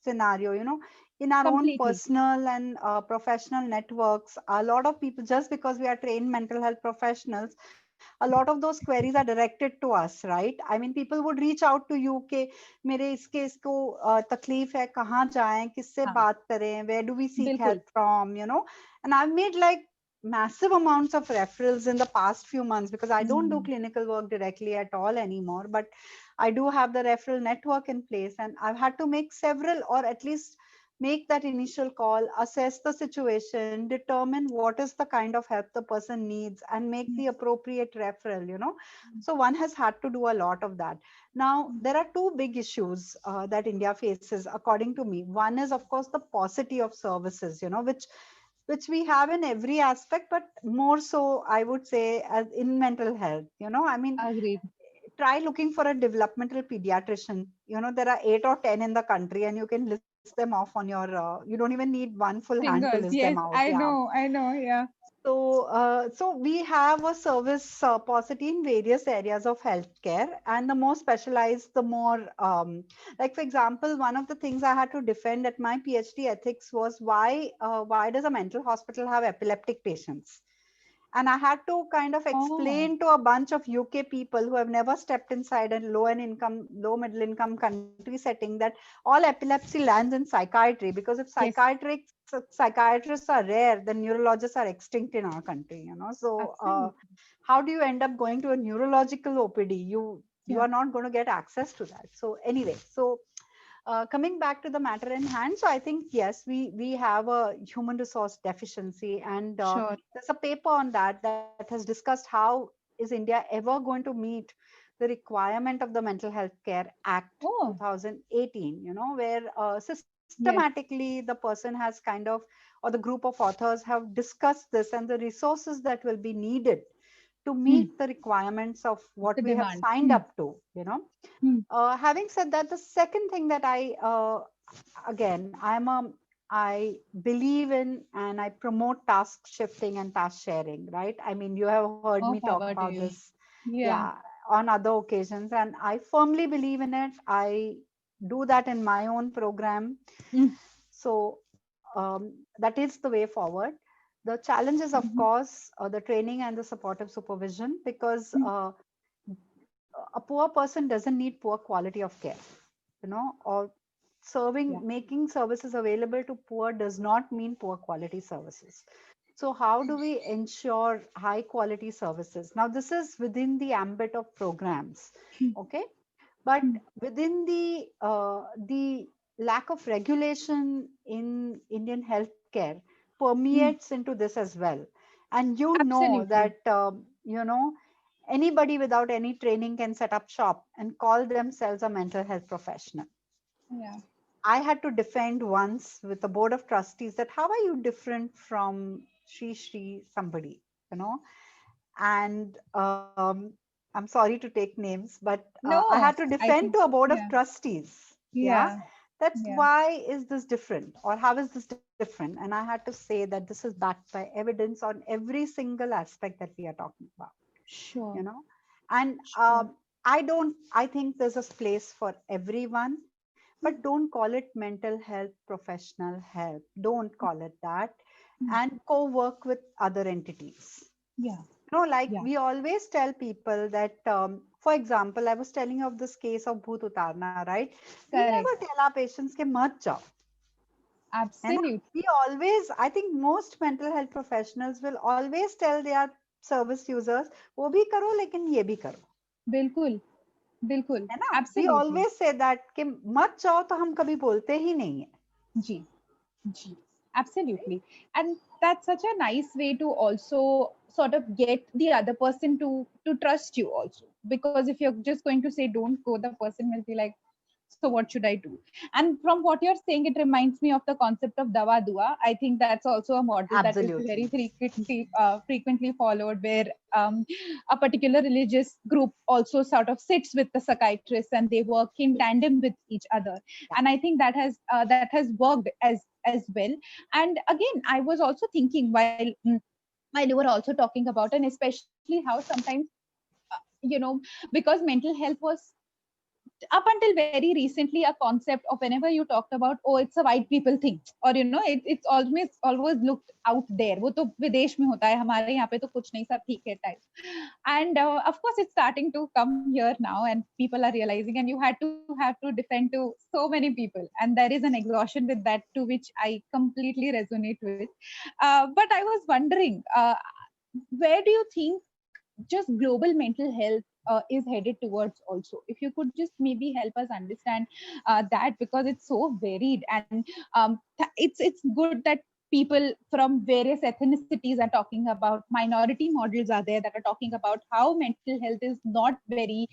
scenario. In our own Completely. personal and professional networks, a lot of people, just because we are trained mental health professionals, a lot of those queries are directed to us, right? I mean, people would reach out to you कि मेरे इसको तकलीफ है, कहाँ जाएं, किससे हाँ, बात करें, where do we seek बिल्कुल. help from, and I've made like massive amounts of referrals in the past few months, because I don't do Hmm. clinical work directly at all anymore, but I do have the referral network in place, and I've had to make several, or at least make that initial call, assess the situation, determine what is the kind of help the person needs, and make the appropriate referral. So one has had to do a lot of that. Now, there are two big issues that India faces, according to me. One is, of course, the paucity of services, which we have in every aspect, but more so, I would say, as in mental health. I mean, Agreed. try looking for a developmental pediatrician. There are 8 or 10 in the country, and you can list them off on your. You don't even need one full hand to list Fingers. them Yes, out. I Yeah. know. I know. Yeah. So we have a service paucity in various areas of healthcare, and the more specialized, the more, like for example, one of the things I had to defend at my PhD ethics was why does a mental hospital have epileptic patients? And I had to kind of Oh, explain to a bunch of UK people who have never stepped inside a low middle income country setting, that all epilepsy lands in psychiatry, because if yes, psychiatrists are rare, then neurologists are extinct in our country. So absolutely. how do you end up going to a neurological OPD? You Yeah. are not going to get access to that. So anyway, coming back to the matter in hand, so I think yes, we have a human resource deficiency, and Sure. there's a paper on that has discussed how is India ever going to meet the requirement of the Mental Health Care Act Oh, 2018, where yes. systematically the person has kind of, or the group of authors have discussed this and the resources that will be needed to Hmm. meet the requirements of what The we have demand. signed Hmm. up to. Hmm. Having said that, the second thing that again, I believe in and I promote task shifting and task sharing, right? I mean, you have heard me More talk power to about you. this, Yeah. yeah, on other occasions, and I firmly believe in it. I do that in my own program. Mm. So that is the way forward. The challenge is, of Mhm. course, the training and the supportive supervision, because Mm. a poor person doesn't need poor quality of care, or Yeah, making services available to poor does not mean poor quality services. So how do we ensure high quality services? Now, this is within the ambit of programs, okay? But mm. within the lack of regulation in Indian healthcare Mm. permeates into this as well. And Absolutely. that anybody without any training can set up shop and call themselves a mental health professional. Yeah. I had to defend once with the board of trustees that how are you different from Shri somebody, you know? And I'm sorry to take names, but I had No, to I defend think, to a board of yeah, trustees. Yeah, yeah, that's yeah, why is this different, or how is this different? And I had to say that this is backed by evidence on every single aspect that we are talking about. You sure, know, and sure. I think there's a place for everyone, but Mm. don't call it mental health professional help. Don't call it that, Mm. and co-work with other entities. Yeah, Like yeah, we always tell people that, for example, I was telling you of this case of Bhoot Utarna, right? We never correct. tell our patients ke mat jao. है ना? Absolutely. We always, I think most mental health professionals will always tell their service users, वो भी करो लेकिन ये भी करो. बिल्कुल, बिल्कुल. है ना? We Absolutely. always say that कि मत जाओ तो हम कभी बोलते ही नहीं है. Ji. Ji, absolutely. And that's such a nice way to also sort of get the other person to trust you also. Because if you're just going to say don't go, the person will be like, so what should I do? And from what you're saying, it reminds me of the concept of dawa dua. I think that's also a model that is very Absolutely. frequently followed, where a particular religious group also sort of sits with the psychiatrist and they work in tandem with each other. Yeah. And I think that has worked as well. And again, I was also thinking while you were also talking about, and especially how sometimes because mental health was up until very recently a concept of whenever you talked about, oh, it's a white people thing, or it's always looked out there, वो तो विदेश में होता है, हमारे यहाँ पे तो कुछ नहीं, सब ठीक है type. And of course it's starting to come here now, and people are realizing, and you have to defend to so many people, and there is an exhaustion with that too, which I completely resonate with. But I was wondering, where do you think just global mental health is headed towards also? If you could just maybe help us understand that, because it's so varied, and it's good that people from various ethnicities are talking about, minority models are there that are talking about how mental health is not very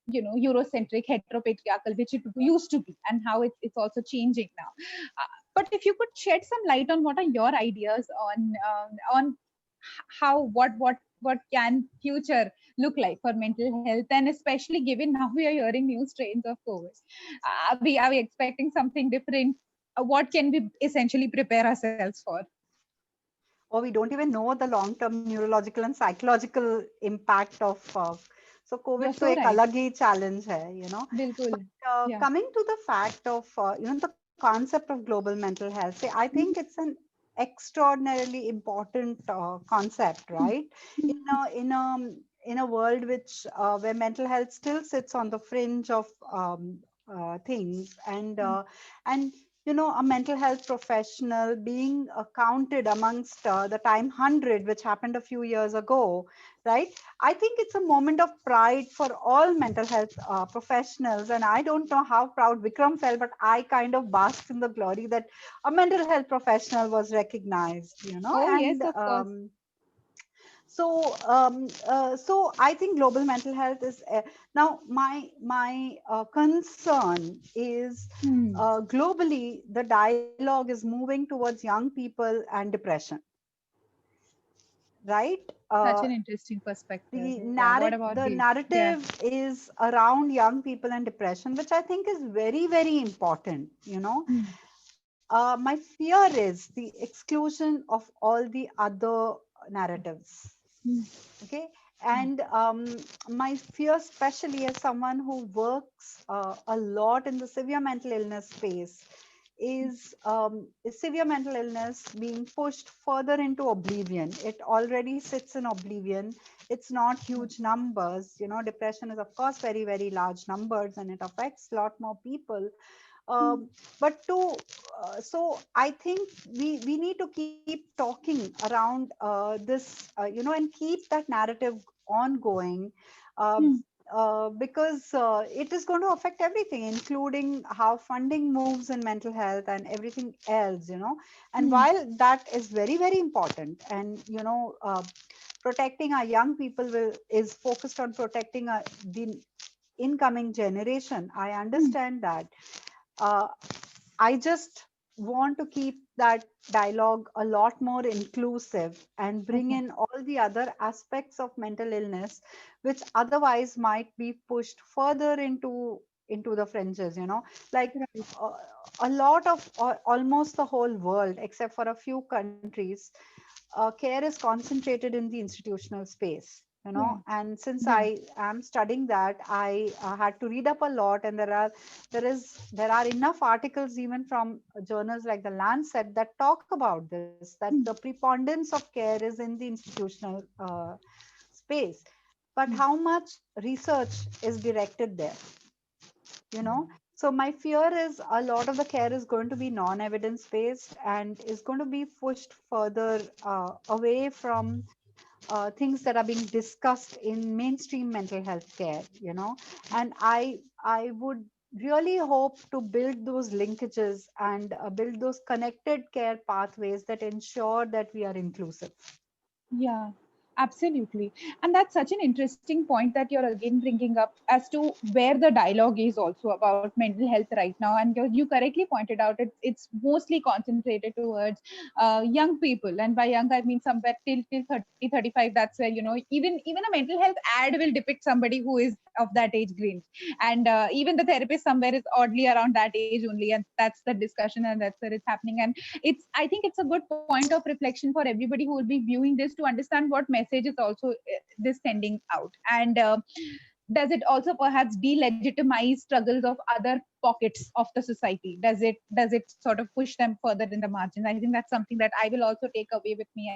Eurocentric, heteropatriarchal, which it used to be, and how it's also changing now. But if you could shed some light on what are your ideas on how what can future look like for mental health, and especially given now we are hearing new strains of COVID, are we expecting something different? What can we essentially prepare ourselves for? Or we don't even know the long term neurological and psychological impact of so You're COVID तो so एक right. अलग ही challenge है. Bilkul. But Yeah. coming to the fact of the concept of global mental health, see, I think Mhm. it's an extraordinarily important concept, right? Mhm. In a world where mental health still sits on the fringe of things, and a mental health professional being counted amongst the time 100, which happened a few years ago, right? I think it's a moment of pride for all mental health professionals. And I don't know how proud Vikram felt, but I kind of basked in the glory that a mental health professional was recognized, Oh yes, and of course. so I think global mental health is now my concern is Hmm. globally the dialogue is moving towards young people and depression, right? Such an interesting perspective. Yeah, what about The the, yeah. narrative is around young people and depression, which I think is very, very important. Hmm. My fear is the exclusion of all the other narratives. Hmm. Okay. And my fear, especially as someone who works a lot in the severe mental illness space, is severe mental illness being pushed further into oblivion. It already sits in oblivion. It's not huge numbers. Depression is, of course, very, very large numbers, and it affects a lot more people. um, but to so I think we need to keep talking around this, and keep that narrative ongoing, uh, Hmm. because it is going to affect everything, including how funding moves in mental health and everything else. And Hmm. while that is very, very important, and protecting our young people is focused on protecting the incoming generation, I Hmm. understand that. uh, I just want to keep that dialogue a lot more inclusive and bring Okay. in all the other aspects of mental illness, which otherwise might be pushed further into the fringes. Like Right. uh, a lot of almost the whole world, except for a few countries, care is concentrated in the institutional space. Yeah. And since Yeah. I am studying that, I had to read up a lot, and there are enough articles even from journals like the Lancet that talk about this, that the Hmm. preponderance of care is in the institutional space. But Hmm. how much research is directed there? you know so my fear is a lot of the care is going to be non-evidence based, and is going to be pushed further away from things that are being discussed in mainstream mental health care. And I would really hope to build those linkages and build those connected care pathways that ensure that we are inclusive. Yeah, absolutely. And that's such an interesting point that you're again bringing up as to where the dialogue is also about mental health right now. And you correctly pointed out it's mostly concentrated towards young people. And by young, I mean somewhere till 30, 35. That's where, even a mental health ad will depict somebody who is of that age range. And even the therapist somewhere is oddly around that age only. And that's the discussion, and that's where it's happening. And I think it's a good point of reflection for everybody who will be viewing this to understand what message is also this sending out. And does it also perhaps delegitimize struggles of other pockets of the society? Does it sort of push them further in the margins? I think that's something that I will also take away with me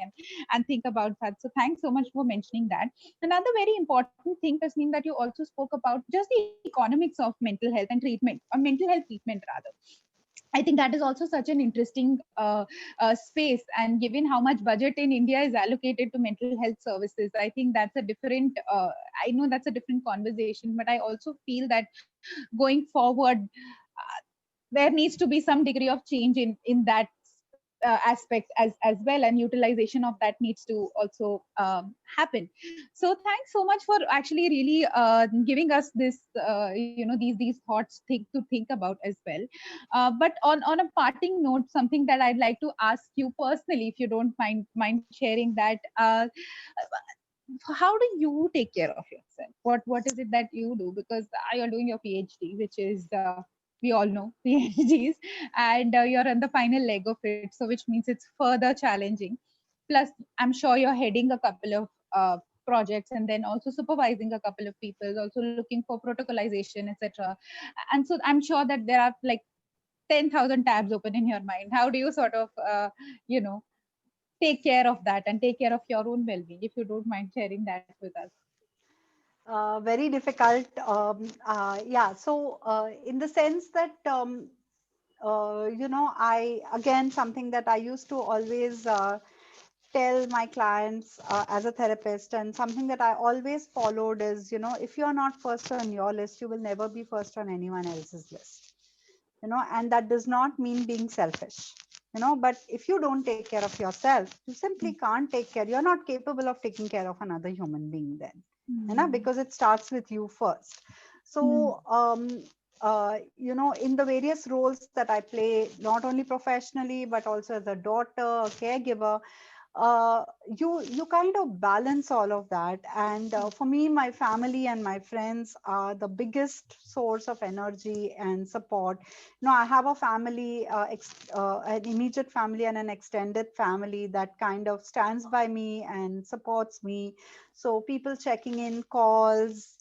and think about that. So thanks so much for mentioning that. Another very important thing, Tasneem, that you also spoke about just the economics of mental health and treatment, or mental health treatment rather. I think that is also such an interesting space. And given how much budget in India is allocated to mental health services, I think that's a different, I know that's a different conversation, but I also feel that going forward, there needs to be some degree of change in that aspect as well, and utilization of that needs to also happen. So thanks so much for actually really giving us this these thoughts to think about as well. But on a parting note, something that I'd like to ask you personally, if you don't mind sharing that, how do you take care of yourself? What is it that you do? Because you're doing your PhD, which is we all know PhDs, and you're on the final leg of it, so which means it's further challenging. Plus, I'm sure you're heading a couple of projects, and then also supervising a couple of people, also looking for protocolization, etc. And so I'm sure that there are like 10,000 tabs open in your mind. How do you sort of you know take care of that and take care of your own well-being, if you don't mind sharing that with us? Very difficult. Yeah. So, in the sense that, I, again, something that I used to always tell my clients as a therapist, and something that I always followed is, if you're not first on your list, you will never be first on anyone else's list. And that does not mean being selfish. But if you don't take care of yourself, you simply can't take care. You're not capable of taking care of another human being then, Hmm. because it starts with you first. Hmm. So, in the various roles that I play, not only professionally, but also as a daughter, a caregiver, you kind of balance all of that. And for me, my family and my friends are the biggest source of energy and support. I have a family, an immediate family and an extended family that kind of stands by me and supports me. So people checking in, calls,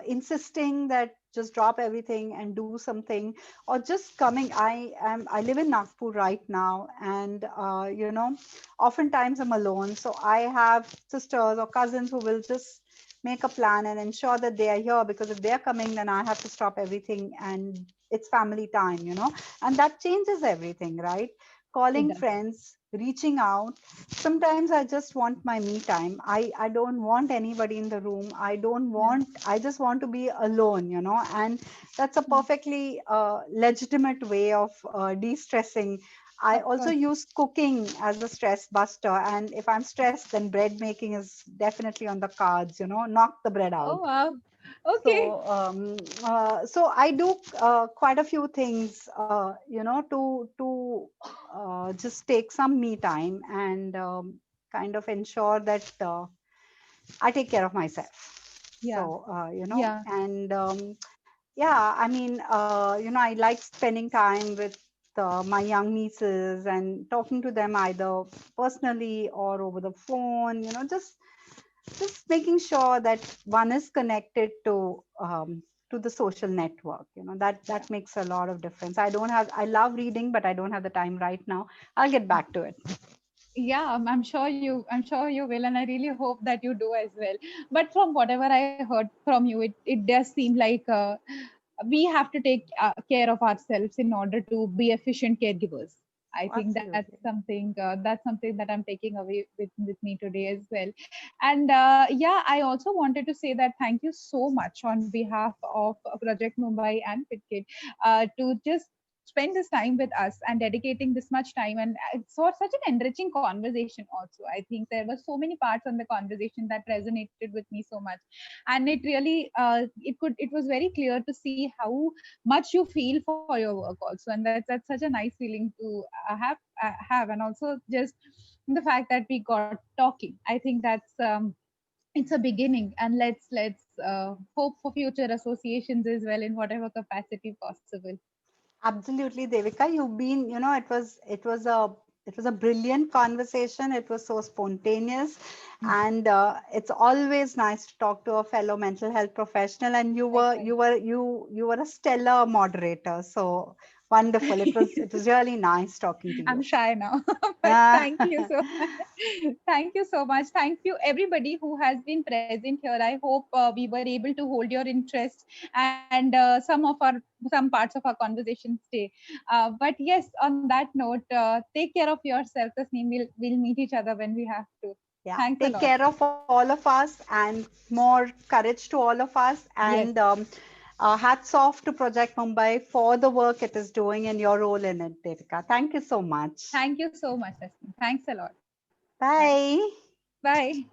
insisting that just drop everything and do something, or just coming. I live in Nagpur right now, and oftentimes I'm alone. So I have sisters or cousins who will just make a plan and ensure that they are here, because if they're coming, then I have to stop everything, and it's family time, and that changes everything, right? It Calling does. friends, reaching out. Sometimes I just want my me time. I don't want anybody in the room. Yeah. I just want to be alone, and that's a Yeah. perfectly legitimate way of de-stressing. I Of also course. use cooking as a stress buster. And if I'm stressed, then bread making is definitely on the cards, knock the bread out. Oh, wow. Okay. So I do quite a few things, to just take some me time and kind of ensure that I take care of myself. Yeah. So, Yeah. and yeah, I mean, I like spending time with my young nieces and talking to them either personally or over the phone, just making sure that one is connected to the social network. Yeah. That makes a lot of difference. I love reading, but I don't have the time right now. I'll get back to it. Yeah, I'm sure you will, and I really hope that you do as well. But from whatever I heard from you, it does seem like we have to take care of ourselves in order to be efficient caregivers. I think Absolutely. that's something that I'm taking away with me today as well. And yeah, I also wanted to say that thank you so much on behalf of Project Mumbai and FitKit to just spend this time with us and dedicating this much time, and for such an enriching conversation also. I think there were so many parts on the conversation that resonated with me so much, and it really it was very clear to see how much you feel for your work also, and that's such a nice feeling to have. And also just the fact that we got talking, I think that's it's a beginning, and let's hope for future associations as well in whatever capacity possible. Absolutely, Devika. You've been, it was a brilliant conversation. It was so spontaneous, and it's always nice to talk to a fellow mental health professional. And Likewise. you were a stellar moderator. So wonderful. It was really nice talking to I'm you. shy now, but Ah, thank you so much. Thank you so much. Thank you, everybody who has been present here. I hope we were able to hold your interest, and some parts of our conversation stay. But yes, on that note, take care of yourself. Tasneem, we'll meet each other when we have to. yeah. Thanks a Take lot. care of all of us, and more courage to all of us. Yes, And hats off to Project Mumbai for the work it is doing and your role in it, Devika. Thank you so much. thank you so much, Tasneem. Thanks a lot. Bye. Bye. Bye.